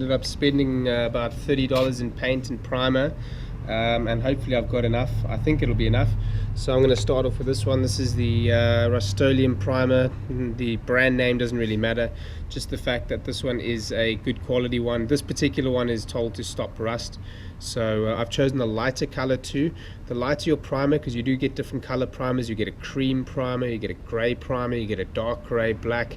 Ended up spending about $30 in paint and primer, and hopefully I've got enough. I think it'll be enough. So I'm going to start off with this one. This is the Rust-Oleum Primer. The brand name doesn't really matter, just the fact that this one is a good quality one. This particular one is told to stop rust. So I've chosen a lighter color too. The lighter your primer, because you do get different color primers. You get a cream primer, you get a gray primer, you get a dark gray, black.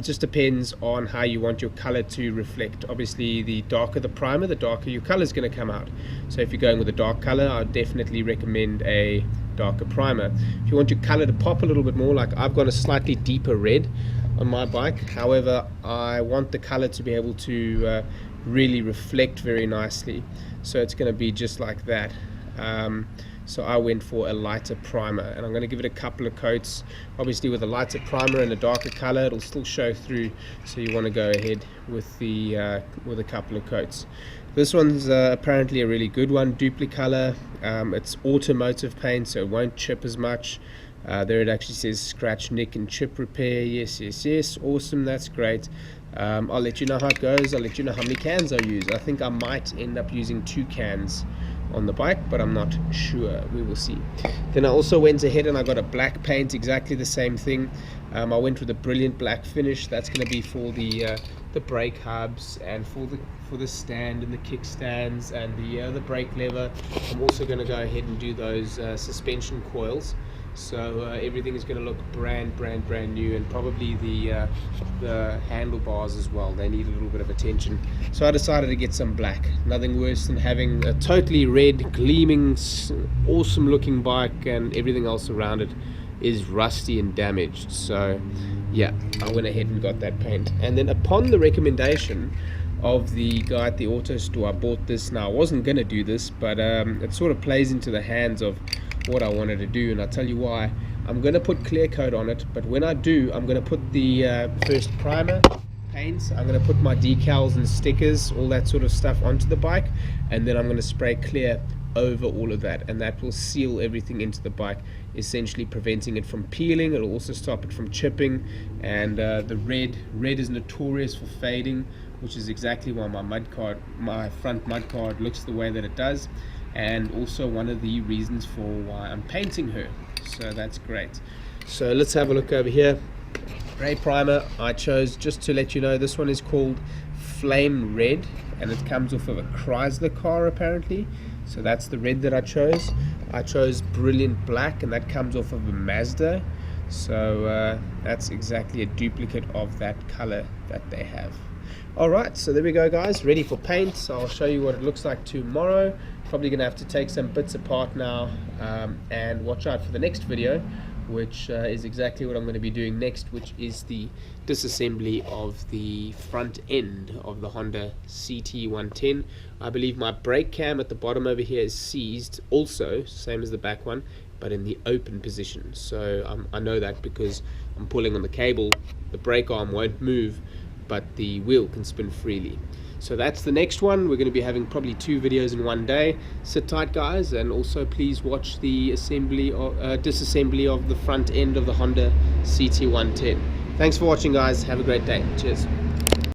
Just depends on how you want your color to reflect. Obviously, the darker the primer, the darker your color is going to come out. So if you're going with a dark color, I would definitely recommend a darker primer. If you want your color to pop a little bit more, like I've got a slightly deeper red on my bike. However, I want the color to be able to really reflect very nicely. So it's going to be just like that. So I went for a lighter primer, and I'm going to give it a couple of coats. Obviously, with a lighter primer and a darker color, it'll still show through. So you want to go ahead with a couple of coats. This one's apparently a really good one, Duplicolour. It's automotive paint, so it won't chip as much. There it actually says scratch, nick and chip repair. Yes, awesome, that's great. I'll let you know how it goes. I'll let you know how many cans I use. I think I might end up using 2 cans on the bike, but I'm not sure. We will see. Then I also went ahead and I got a black paint, exactly the same thing. I went with a brilliant black finish. That's going to be for the brake hubs and for the stand and the kickstands and the brake lever. I'm also going to go ahead and do those suspension coils. So everything is going to look brand new, and probably the handlebars as well. They need a little bit of attention. So I decided to get some black. Nothing worse than having a totally red, gleaming, awesome looking bike and everything else around it is rusty and damaged. So yeah, I went ahead and got that paint. And then upon the recommendation of the guy at the auto store, I bought this. Now I wasn't going to do this, but it sort of plays into the hands of what I wanted to do, and I'll tell you why. I'm going to put clear coat on it, but when I do, I'm going to put the first primer, paints, I'm going to put my decals and stickers, all that sort of stuff onto the bike, and then I'm going to spray clear over all of that, and that will seal everything into the bike, essentially preventing it from peeling. It'll also stop it from chipping. And the red is notorious for fading, which is exactly why my front mud guard looks the way that it does, and also one of the reasons for why I'm painting her. So that's great. So let's have a look over here. Gray primer I chose, just to let you know, this one is called Flame Red, and it comes off of a Chrysler car apparently. So that's the red that I chose. I chose Brilliant Black, and that comes off of a Mazda. So that's exactly a duplicate of that color that they have. Alright, so there we go guys, ready for paint. So I'll show you what it looks like tomorrow. Probably going to have to take some bits apart now, and watch out for the next video, which is exactly what I'm going to be doing next, which is the disassembly of the front end of the Honda CT110. I believe my brake cam at the bottom over here is seized also, same as the back one, but in the open position. So I know that because I'm pulling on the cable. The brake arm won't move, but the wheel can spin freely. So that's the next one. We're going to be having probably 2 videos in one day. Sit tight guys, and also please watch the disassembly of the front end of the Honda CT110. Thanks for watching guys, have a great day. Cheers.